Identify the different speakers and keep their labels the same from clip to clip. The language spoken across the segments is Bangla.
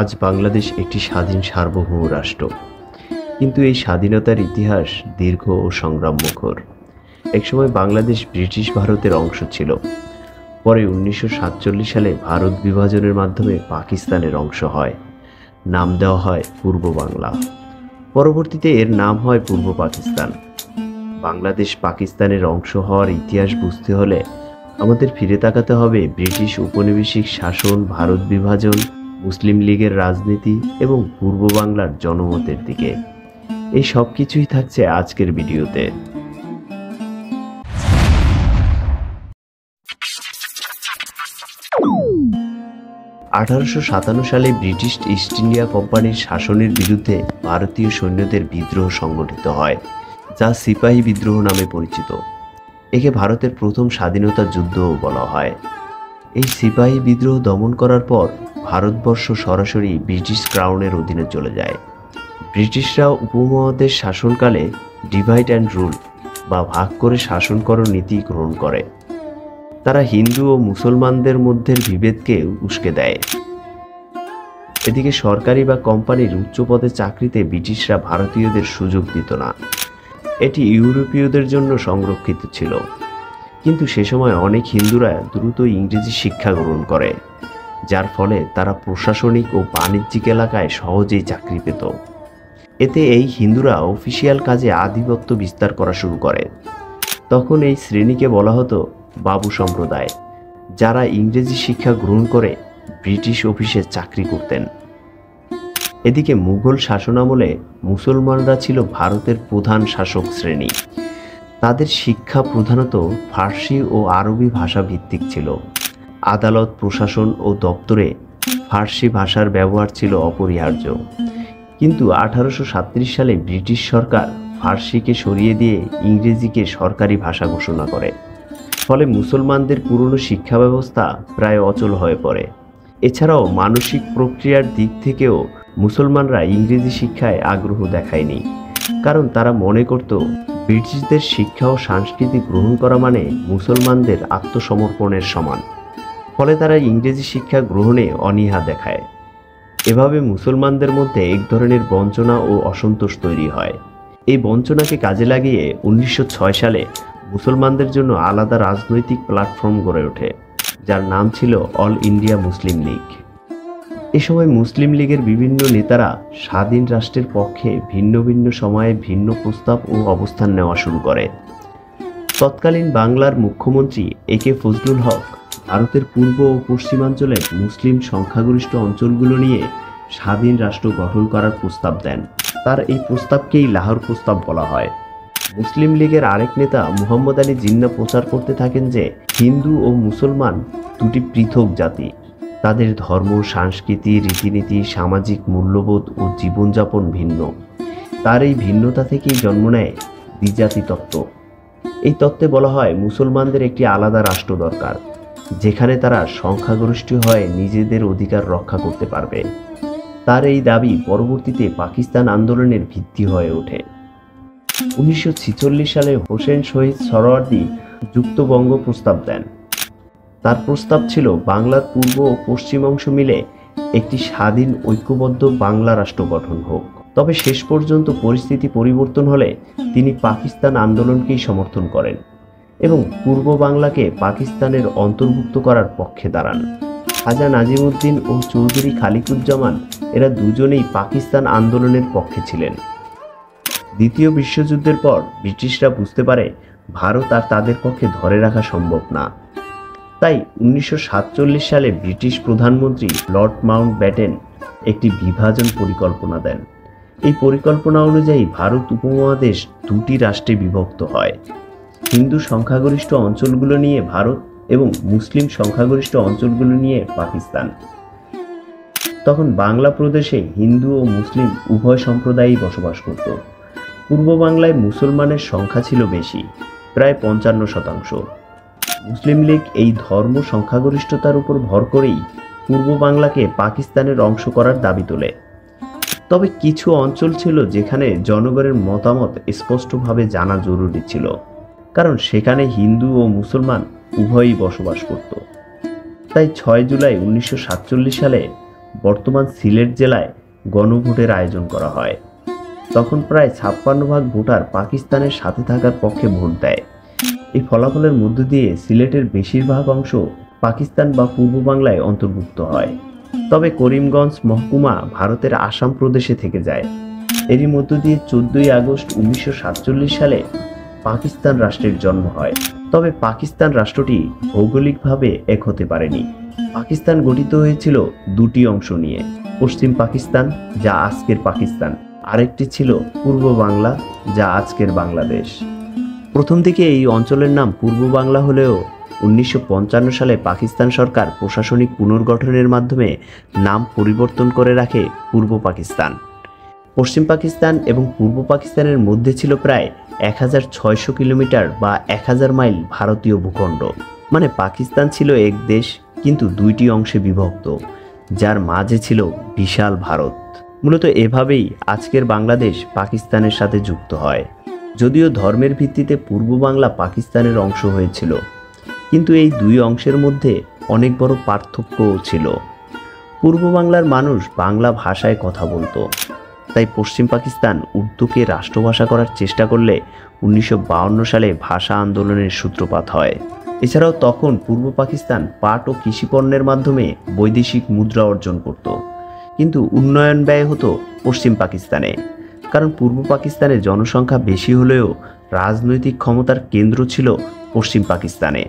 Speaker 1: আজ বাংলাদেশ একটি স্বাধীন সার্বভৌম রাষ্ট্র, কিন্তু এই স্বাধীনতার ইতিহাস দীর্ঘ ও সংগ্রামমুখর। একসময় বাংলাদেশ ব্রিটিশ ভারতের অংশ ছিল। পরে 1947 সালে ভারত বিভাজনের মাধ্যমে পাকিস্তানের অংশ হয়। নাম দেওয়া হয় পূর্ব বাংলা। পরবর্তীতে এর নাম হয় পূর্ব পাকিস্তান। বাংলাদেশ পাকিস্তানের অংশ হওয়ার ইতিহাস বুঝতে হলে আমাদের ফিরে তাকাতে হবে ব্রিটিশ উপনিবেশিক শাসন, ভারত বিভাজন, মুসলিম লীগের রাজনীতি এবং পূর্ব বাংলার জনমতের দিকে। এই সব কিছুই থাকছে আজকের ভিডিওতে। 1857 সালে ব্রিটিশ ইস্ট ইন্ডিয়া কোম্পানির শাসনের বিরুদ্ধে ভারতীয় সৈন্যদের বিদ্রোহ সংগঠিত হয়, যা সিপাহী বিদ্রোহ নামে পরিচিত। একে ভারতের প্রথম স্বাধীনতা যুদ্ধও বলা হয়। এই সিপাহী বিদ্রোহ দমন করার পর ভারতবর্ষ সরাসরি ব্রিটিশ ক্রাউনের অধীনে চলে যায়। ব্রিটিশরা উপমহাদেশ শাসনকালে ডিভাইড অ্যান্ড রুল বা ভাগ করে শাসন করো নীতি গ্রহণ করে। তারা হিন্দু ও মুসলমানদের মধ্যে বিভেদকে উস্কে দেয়। এদিকে সরকারি বা কোম্পানির উচ্চ পদে চাকরিতে ব্রিটিশরা ভারতীয়দের সুযোগ দিত না। এটি ইউরোপীয়দের জন্য সংরক্ষিত ছিল। কিন্তু সে সময় অনেক হিন্দুরা দ্রুত ইংরেজি শিক্ষা গ্রহণ করে, যার ফলে তারা প্রশাসনিক ও বাণিজ্যিক এলাকায় সহজেই চাকরি পেত। এতে এই হিন্দুরা অফিসিয়াল কাজে আধিপত্য বিস্তার করা শুরু করে। তখন এই শ্রেণীকে বলা হতো বাবু সম্প্রদায়, যারা ইংরেজি শিক্ষা গ্রহণ করে ব্রিটিশ অফিসে চাকরি করতেন। এদিকে মুঘল শাসনামলে মুসলমানরা ছিল ভারতের প্রধান শাসক শ্রেণী। তাদের শিক্ষা প্রধানত ফার্সি ও আরবি ভাষা ভিত্তিক ছিল। আদালত, প্রশাসন ও দপ্তরে ফার্সি ভাষার ব্যবহার ছিল অপরিহার্য। কিন্তু 1837 সালে ব্রিটিশ সরকার ফার্সিকে সরিয়ে দিয়ে ইংরেজিকে সরকারি ভাষা ঘোষণা করে। ফলে মুসলমানদের পুরনো শিক্ষা ব্যবস্থা প্রায় অচল হয়ে পড়ে। এছাড়াও মানসিক প্রক্রিয়ার দিক থেকেও মুসলমানরা ইংরেজি শিক্ষায় আগ্রহ দেখায়নি, কারণ তারা মনে করত ব্রিটিশদের শিক্ষা ও সংস্কৃতি গ্রহণ করা মানে মুসলমানদের আত্মসমর্পণের সমান। ফলে তারা ইংরেজি শিক্ষা গ্রহণে অনীহা দেখায়। এভাবে মুসলমানদের মধ্যে এক ধরনের বঞ্চনা ও অসন্তোষ তৈরি হয়। এই বঞ্চনাকে কাজে লাগিয়ে 1906 সালে মুসলমানদের জন্য আলাদা রাজনৈতিক প্ল্যাটফর্ম গড়ে ওঠে, যার নাম ছিল অল ইন্ডিয়া মুসলিম লীগ। এ সময় মুসলিম লীগের বিভিন্ন নেতারা স্বাধীন রাষ্ট্রের পক্ষে ভিন্ন ভিন্ন সময়ে ভিন্ন প্রস্তাব ও অবস্থান নেওয়া শুরু করে। তৎকালীন বাংলার মুখ্যমন্ত্রী একে ফজলুল হক ভারতের পূর্ব ও পশ্চিমাঞ্চলের মুসলিম সংখ্যাগরিষ্ঠ অঞ্চলগুলো নিয়ে স্বাধীন রাষ্ট্র গঠন করার প্রস্তাব দেন। তার এই প্রস্তাবকেই লাহোর প্রস্তাব বলা হয়। মুসলিম লীগের আরেক নেতা মুহাম্মদ আলী জিন্না প্রচার করতে থাকেন যে হিন্দু ও মুসলমান দুটি পৃথক জাতি। তাদের ধর্ম, সংস্কৃতি, রীতিনীতি, সামাজিক মূল্যবোধ ও জীবনযাপন ভিন্ন। তার এই ভিন্নতা থেকেই জন্ম নেয় দ্বিজাতি তত্ত্ব। এই তত্ত্বে বলা হয় মুসলমানদের একটি আলাদা রাষ্ট্র দরকার, যেখানে তারা সংখ্যাগরিষ্ঠ হয়ে নিজেদের অধিকার রক্ষা করতে পারবে। তার এই দাবি পরবর্তীতে পাকিস্তান আন্দোলনের ভিত্তি হয়ে ওঠে। 1946 সালে হোসেন শহীদ সোহরাওয়ার্দী যুক্তবঙ্গ প্রস্তাব দেন। তার প্রস্তাব ছিল বাংলার পূর্ব ও পশ্চিম অংশ মিলে একটি স্বাধীন ঐক্যবদ্ধ বাংলা রাষ্ট্র গঠন হোক। তবে শেষ পর্যন্ত পরিস্থিতি পরিবর্তন হলে তিনি পাকিস্তান আন্দোলনকেই সমর্থন করেন এবং পূর্ব বাংলাকে পাকিস্তানের অন্তর্ভুক্ত করার পক্ষে দাঁড়ান। খাজা নাজিমুদ্দিন ও চৌধুরী খালিকুজ্জামান এরা দুজনেই পাকিস্তান আন্দোলনের পক্ষে ছিলেন। দ্বিতীয় বিশ্বযুদ্ধের পর ব্রিটিশরা বুঝতে পারে ভারত আর তাদের পক্ষে ধরে রাখা সম্ভব না। তাই 1947 সালে ব্রিটিশ প্রধানমন্ত্রী লর্ড মাউন্টব্যাটেন একটি বিভাজন পরিকল্পনা দেন। এই পরিকল্পনা অনুযায়ী ভারত উপমহাদেশ দুটি রাষ্ট্রে বিভক্ত হয়। হিন্দু সংখ্যাগরিষ্ঠ অঞ্চলগুলো নিয়ে ভারত এবং মুসলিম সংখ্যাগরিষ্ঠ অঞ্চলগুলো নিয়ে পাকিস্তান। তখন বাংলা প্রদেশে হিন্দু ও মুসলিম উভয় সম্প্রদায়ই বসবাস করত। পূর্ব বাংলায় মুসলমানের সংখ্যা ছিল বেশি, প্রায় 55%। মুসলিম লীগ এই ধর্ম সংখ্যাগরিষ্ঠতার উপর ভর করেই পূর্ব বাংলাকে পাকিস্তানের অংশ করার দাবি তোলে। তবে কিছু অঞ্চল ছিল যেখানে জনগণের মতামত স্পষ্টভাবে জানা জরুরি ছিল, কারণ সেখানে হিন্দু ও মুসলমান উভয়ই বসবাস করত। তাই 6 জুলাই 1947 সালে বর্তমান সিলেট জেলায় গণভোটের আয়োজন করা হয়। তখন প্রায় 56% ভোটার পাকিস্তানের সাথে থাকার পক্ষে ভোট দেয়। এই ফলাফলের মধ্য দিয়ে সিলেটের বেশিরভাগ অংশ পাকিস্তান বা পূর্ব বাংলায় অন্তর্ভুক্ত হয়। তবে করিমগঞ্জ মহকুমা ভারতের আসাম প্রদেশে থেকে যায়। এরই মধ্য দিয়ে 14 আগস্ট 1947 সালে পাকিস্তান রাষ্ট্রের জন্ম হয়। তবে পাকিস্তান রাষ্ট্রটি ভৌগোলিকভাবে এক হতে পারেনি। পাকিস্তান গঠিত হয়েছিল দুটি অংশ নিয়ে, পশ্চিম পাকিস্তান যা আজকের পাকিস্তান, আরেকটি ছিল পূর্ব বাংলা যা আজকের বাংলাদেশ। প্রথম দিকে এই অঞ্চলের নাম পূর্ব বাংলা হলেও 1955 সালে পাকিস্তান সরকার প্রশাসনিক পুনর্গঠনের মাধ্যমে নাম পরিবর্তন করে রাখে পূর্ব পাকিস্তান। পশ্চিম পাকিস্তান এবং পূর্ব পাকিস্তানের মধ্যে ছিল প্রায় 1600 কিলোমিটার বা 1000 মাইল ভারতীয় ভূখণ্ড। মানে পাকিস্তান ছিল এক দেশ কিন্তু দুইটি অংশে বিভক্ত, যার মাঝে ছিল বিশাল ভারত। মূলত এভাবেই আজকের বাংলাদেশ পাকিস্তানের সাথে যুক্ত হয়। যদিও ধর্মের ভিত্তিতে পূর্ব বাংলা পাকিস্তানের অংশ হয়েছিল, কিন্তু এই দুই অংশের মধ্যে অনেক বড় পার্থক্যও ছিল। পূর্ব বাংলার মানুষ বাংলা ভাষায় কথা বলতো, তাই পশ্চিম পাকিস্তান উর্দুকে রাষ্ট্রভাষা করার চেষ্টা করলে 1952 সালে ভাষা আন্দোলনের সূত্রপাত হয়। এছাড়াও তখন পূর্ব পাকিস্তান পাট ও কৃষিপণ্যের মাধ্যমে বৈদেশিক মুদ্রা অর্জন করত, কিন্তু উন্নয়ন ব্যয় হতো পশ্চিম পাকিস্তানে, কারণ পূর্ব পাকিস্তানে জনসংখ্যা বেশি হলেও রাজনৈতিক ক্ষমতার কেন্দ্র ছিল পশ্চিম পাকিস্তানে।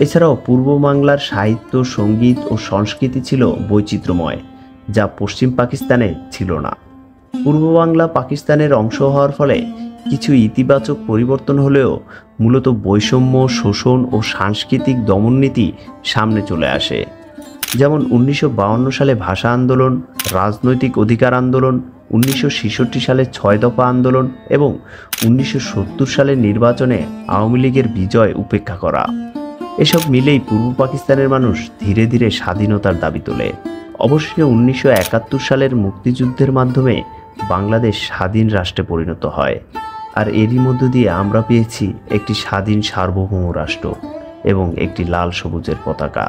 Speaker 1: এছাড়াও পূর্ব বাংলার সাহিত্য, সঙ্গীত ও সংস্কৃতি ছিল বৈচিত্র্যময়, যা পশ্চিম পাকিস্তানে ছিল না। পূর্ব বাংলা পাকিস্তানের অংশ হওয়ার ফলে কিছু ইতিবাচক পরিবর্তন হলেও মূলত বৈষম্য, শোষণ ও সাংস্কৃতিক দমননীতি সামনে চলে আসে। যেমন 1952 সালে ভাষা আন্দোলন, রাজনৈতিক অধিকার আন্দোলন, 1966 সালে 6 দফা আন্দোলন এবং 1970 সালের নির্বাচনে আওয়ামী লীগের বিজয় উপেক্ষা করা। এসব মিলেই পূর্ব পাকিস্তানের মানুষ ধীরে ধীরে স্বাধীনতার দাবি তোলে। অবশেষে 1971 সালের মুক্তিযুদ্ধের মাধ্যমে বাংলাদেশ স্বাধীন রাষ্ট্রে পরিণত হয়। আর এরই মধ্য দিয়ে আমরা পেয়েছি একটি স্বাধীন সার্বভৌম রাষ্ট্র এবং একটি লাল সবুজের পতাকা।